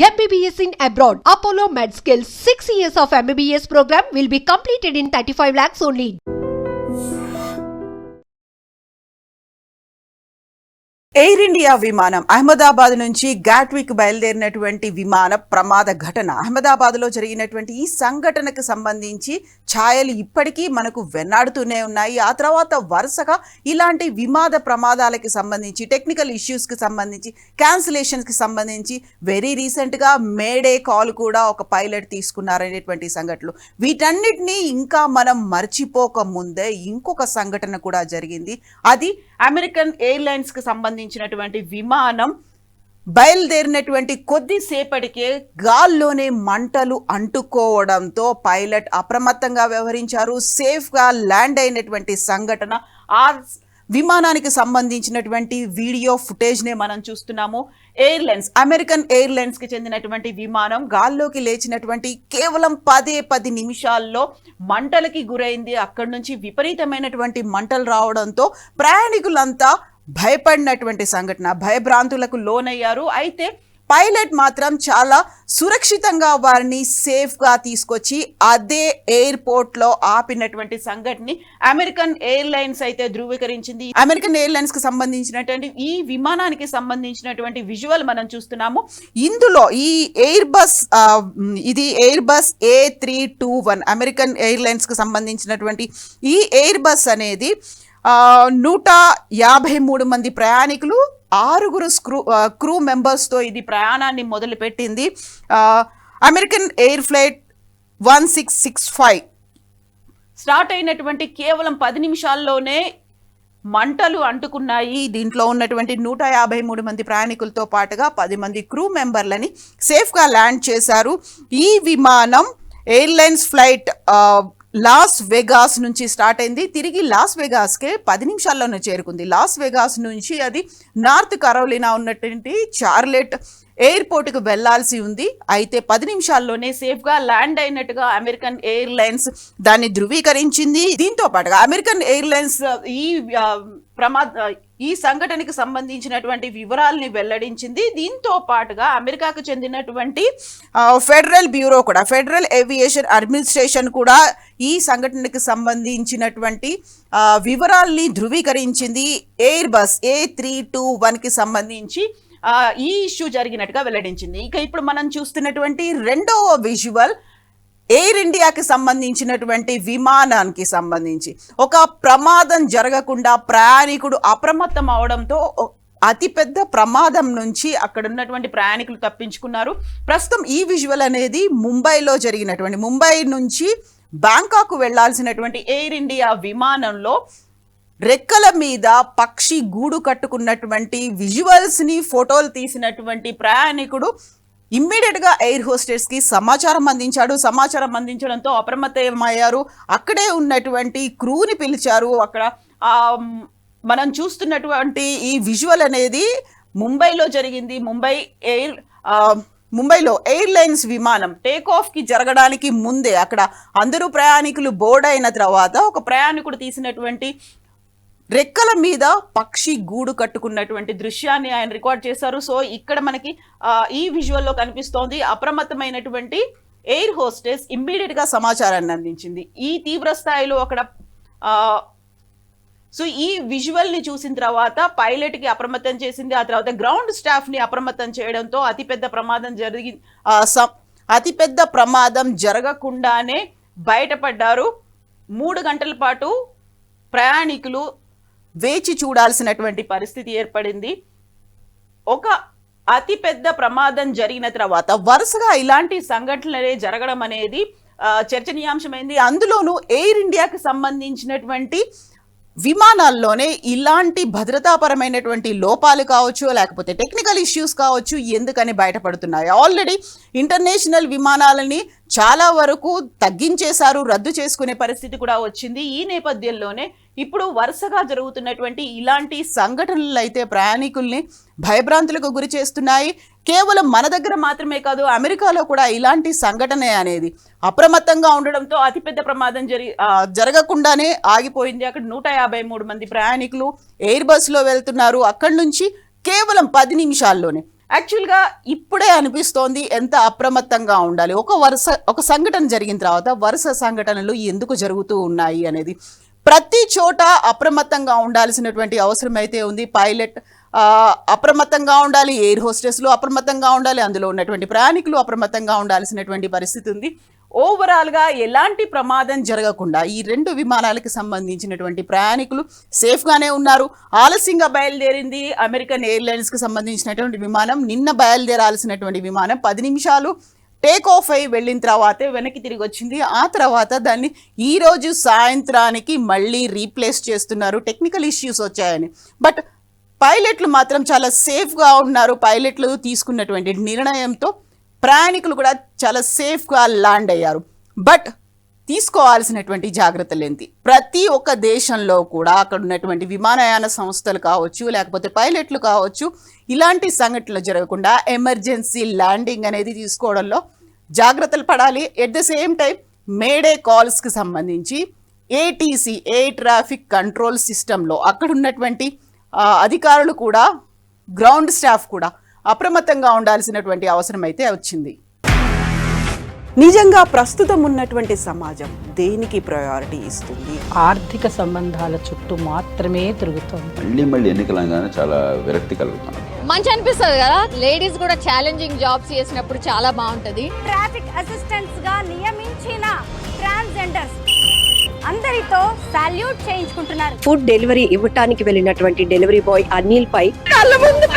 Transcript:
MBBS in abroad. Apollo MedSkill 6 years of MBBS program will be completed in 35 lakhs only. Air India విమానం అహ్మదాబాద్ నుంచి Gatwick బయలుదేరినటువంటి విమాన ప్రమాద ఘటన. అహ్మదాబాద్లో జరిగినటువంటి ఈ సంఘటనకు సంబంధించి ఛాయలు ఇప్పటికీ మనకు వెన్నాడుతూనే ఉన్నాయి. ఆ తర్వాత వరుసగా ఇలాంటి విమాన ప్రమాదాలకి సంబంధించి, టెక్నికల్ ఇష్యూస్కి సంబంధించి, క్యాన్సిలేషన్స్కి సంబంధించి వెరీ రీసెంట్గా మేడే కాల్ కూడా ఒక పైలట్ తీసుకున్నారనేటువంటి సంఘటనలు. వీటన్నిటినీ ఇంకా మనం మర్చిపోక ముందే ఇంకొక సంఘటన కూడా జరిగింది. అది అమెరికన్ ఎయిర్లైన్స్కి సంబంధించినటువంటి విమానం బయలుదేరినటువంటి కొద్దిసేపటికే గాల్లోనే మంటలు అంటుకోవడంతో పైలట్ అప్రమత్తంగా వ్యవహరించారు. సేఫ్గా ల్యాండ్ అయినటువంటి సంఘటన, ఆ విమానానికి సంబంధించినటువంటి వీడియో ఫుటేజ్నే మనం చూస్తున్నాము. ఎయిర్లైన్స్, అమెరికన్ ఎయిర్లైన్స్కి చెందినటువంటి విమానం గాల్లోకి లేచినటువంటి కేవలం 10 నిమిషాల్లో మంటలకి గురైంది. అక్కడి నుంచి విపరీతమైనటువంటి మంటలు రావడంతో ప్రయాణికులంతా భయపడినటువంటి సంఘటన, భయభ్రాంతులకు లోనయ్యారు. అయితే పైలట్ మాత్రం చాలా సురక్షితంగా వారిని సేఫ్గా తీసుకొచ్చి అదే ఎయిర్పోర్ట్లో ఆపినటువంటి సంఘటనని అమెరికన్ ఎయిర్లైన్స్ అయితే ధృవీకరించింది. అమెరికన్ ఎయిర్లైన్స్కి సంబంధించినటువంటి ఈ విమానానికి సంబంధించినటువంటి విజువల్ మనం చూస్తున్నాము. ఇందులో ఈ ఎయిర్ బస్ A321 అమెరికన్ ఎయిర్లైన్స్కి సంబంధించినటువంటి ఈ ఎయిర్ బస్ అనేది 153 మంది ప్రయాణికులు, 6 క్రూ మెంబర్స్తో ఇది ప్రయాణాన్ని మొదలుపెట్టింది. అమెరికన్ ఎయిర్ ఫ్లైట్ 1665 స్టార్ట్ అయినటువంటి కేవలం 10 నిమిషాల్లోనే మంటలు అంటుకున్నాయి. దీంట్లో ఉన్నటువంటి 153 మంది ప్రయాణికులతో పాటుగా 10 మంది క్రూ మెంబర్లని సేఫ్గా ల్యాండ్ చేశారు. ఈ విమానం ఎయిర్లైన్స్ ఫ్లైట్ లాస్ వెగాస్ నుంచి స్టార్ట్ అయింది. తిరిగి లాస్ వెగాస్కే 10 నిమిషాల్లోనే చేరుకుంది. లాస్ వెగాస్ నుంచి అది నార్త్ కరోలినా ఉన్నటువంటి చార్లెట్ ఎయిర్పోర్ట్కి వెళ్లాల్సి ఉంది. అయితే 10 నిమిషాల్లోనే సేఫ్గా ల్యాండ్ అయినట్టుగా అమెరికన్ ఎయిర్లైన్స్ దాన్ని ధృవీకరించింది. దీంతో పాటుగా అమెరికన్ ఎయిర్లైన్స్ ఈ సంఘటనకు సంబంధించినటువంటి వివరాలని వెల్లడించింది. దీంతో పాటుగా అమెరికాకు చెందినటువంటి ఫెడరల్ ఏవియేషన్ అడ్మినిస్ట్రేషన్ కూడా ఈ సంఘటనకు సంబంధించినటువంటి వివరాల్ని ధృవీకరించింది. ఎయిర్ బస్ A321కి సంబంధించి ఈ ఇష్యూ జరిగినట్టుగా వెల్లడించింది. ఇక ఇప్పుడు మనం చూస్తున్నటువంటి రెండవ విజువల్ ఎయిర్ ఇండియాకి సంబంధించినటువంటి విమానానికి సంబంధించి ఒక ప్రమాదం జరగకుండా ప్రయాణికుడు అప్రమత్తం అవడంతో అతిపెద్ద ప్రమాదం నుంచి అక్కడ ఉన్నటువంటి ప్రయాణికులు తప్పించుకున్నారు. ప్రస్తుతం ఈ విజువల్ అనేది ముంబై నుంచి బ్యాంకాక్ వెళ్లాల్సినటువంటి ఎయిర్ ఇండియా విమానంలో రెక్కల మీద పక్షి గూడు కట్టుకున్నటువంటి విజువల్స్ని ఫోటోలు తీసినటువంటి ప్రయాణికుడు ఇమ్మీడియట్గా ఎయిర్ హోస్టెస్కి సమాచారం అందించాడు. సమాచారం అందించడంతో అప్రమత్తమయ్యారు. అక్కడే ఉన్నటువంటి క్రూని పిలిచారు. అక్కడ మనం చూస్తున్నటువంటి ఈ విజువల్ అనేది ముంబైలో జరిగింది. ముంబైలో ఎయిర్లైన్స్ విమానం టేక్ ఆఫ్కి జరగడానికి ముందే అక్కడ అందరూ ప్రయాణికులు బోర్డ్ అయిన తర్వాత ఒక ప్రయాణికుడు తీసినటువంటి రెక్కల మీద పక్షి గూడు కట్టుకున్నటువంటి దృశ్యాన్ని ఆయన రికార్డ్ చేశారు. సో ఇక్కడ మనకి ఈ విజువల్లో కనిపిస్తోంది. అప్రమత్తమైనటువంటి ఎయిర్ హోస్టెస్ ఇమ్మీడియట్గా సమాచారాన్ని అందించింది. ఈ తీవ్ర స్థాయిలో అక్కడ సో ఈ విజువల్ని చూసిన తర్వాత పైలట్కి అప్రమత్తం చేసింది. ఆ తర్వాత గ్రౌండ్ స్టాఫ్ని అప్రమత్తం చేయడంతో అతిపెద్ద ప్రమాదం జరగకుండానే బయటపడ్డారు. 3 గంటల పాటు ప్రయాణికులు వేచి చూడాల్సినటువంటి పరిస్థితి ఏర్పడింది. ఒక అతిపెద్ద ప్రమాదం జరిగిన తర్వాత వరుసగా ఇలాంటి సంఘటనలే జరగడం అనేది చర్చనీయాంశమైంది. అందులోనూ ఎయిర్ ఇండియాకి సంబంధించినటువంటి విమానాల్లోనే ఇలాంటి భద్రతాపరమైనటువంటి లోపాలు కావచ్చు, లేకపోతే టెక్నికల్ ఇష్యూస్ కావచ్చు, ఎందుకని బయటపడుతున్నాయి. ఆల్రెడీ ఇంటర్నేషనల్ విమానాలని చాలా వరకు తగ్గించేశారు, రద్దు చేసుకునే పరిస్థితి కూడా వచ్చింది. ఈ నేపథ్యంలోనే ఇప్పుడు వరుసగా జరుగుతున్నటువంటి ఇలాంటి సంఘటనలు అయితే ప్రయాణికుల్ని భయభ్రాంతులకు గురి చేస్తున్నాయి. కేవలం మన దగ్గర మాత్రమే కాదు, అమెరికాలో కూడా ఇలాంటి సంఘటన అనేది అప్రమత్తంగా ఉండడంతో అతిపెద్ద ప్రమాదం జరగకుండానే ఆగిపోయింది. అక్కడ 153 మంది ప్రయాణికులు ఎయిర్ బస్లో వెళ్తున్నారు. అక్కడి నుంచి కేవలం 10 నిమిషాల్లోనే యాక్చువల్గా ఇప్పుడే అనిపిస్తోంది ఎంత అప్రమత్తంగా ఉండాలి. ఒక సంఘటన జరిగిన తర్వాత వరుస సంఘటనలు ఎందుకు జరుగుతూ ఉన్నాయి అనేది. ప్రతి చోట అప్రమత్తంగా ఉండాల్సినటువంటి అవసరం అయితే ఉంది. పైలట్ అప్రమత్తంగా ఉండాలి, ఎయిర్ హోస్టెస్లు అప్రమత్తంగా ఉండాలి, అందులో ఉన్నటువంటి ప్రయాణికులు అప్రమత్తంగా ఉండాల్సినటువంటి పరిస్థితి ఉంది. ఓవరాల్గా ఎలాంటి ప్రమాదం జరగకుండా ఈ 2 విమానాలకు సంబంధించినటువంటి ప్రయాణికులు సేఫ్గానే ఉన్నారు. ఆలస్యంగా బయలుదేరింది అమెరికన్ ఎయిర్లైన్స్కి సంబంధించినటువంటి విమానం. నిన్న బయలుదేరాల్సినటువంటి విమానం 10 నిమిషాలు టేక్ ఆఫ్ అయి వెళ్ళిన తర్వాతే వెనక్కి తిరిగి వచ్చింది. ఆ తర్వాత దాన్ని ఈరోజు సాయంత్రానికి మళ్ళీ రీప్లేస్ చేస్తున్నారు, టెక్నికల్ ఇష్యూస్ వచ్చాయని. బట్ పైలట్లు మాత్రం చాలా సేఫ్గా ఉన్నారు. పైలట్లు తీసుకున్నటువంటి నిర్ణయంతో ప్రయాణికులు కూడా చాలా సేఫ్గా ల్యాండ్ అయ్యారు. బట్ తీసుకోవాల్సినటువంటి జాగ్రత్తలు ఏంటి? ప్రతి ఒక్క దేశంలో కూడా అక్కడ ఉన్నటువంటి విమానయాన సంస్థలు కావచ్చు, లేకపోతే పైలట్లు కావచ్చు, ఇలాంటి సంఘటనలు జరగకుండా ఎమర్జెన్సీ ల్యాండింగ్ అనేది తీసుకోవడంలో జాగ్రత్తలు పడాలి. At the same time mayday కాల్స్కి సంబంధించి ఏటీసీ, ఎయిర్ ట్రాఫిక్ కంట్రోల్ సిస్టంలో అక్కడ ఉన్నటువంటి అధికారులు కూడా, గ్రౌండ్ స్టాఫ్ కూడా అప్రమత్తంగా ఉండాల్సినటువంటి అవసరం అయితే వచ్చింది. నిజంగా ప్రస్తుతం ఉన్నటువంటి సమాజం దేనికి ప్రయారిటీ ఇస్తుంది? ఆర్థిక సంబంధాల చుట్టూ మాత్రమే తిరుగుతుంది. మళ్ళీ ఎన్నికలంగానే చాలా విరక్తి కలుగుతాను. మంచి అనిపిస్తుంది కదా, లేడీస్ కూడా ఛాలెంజింగ్ జాబ్స్ చేసినప్పుడు చాలా బాగుంటది. ట్రాఫిక్ అసిస్టెంట్స్ గా నియమించిన ట్రాన్స్జెండర్స్ అందరితో సాల్యూట్ చేయించుకుంటున్నారు. ఫుడ్ డెలివరీ ఇవ్వటానికి వెళ్ళినటువంటి డెలివరీ బాయ్ అనిల్ పై కళ్ళ ముందు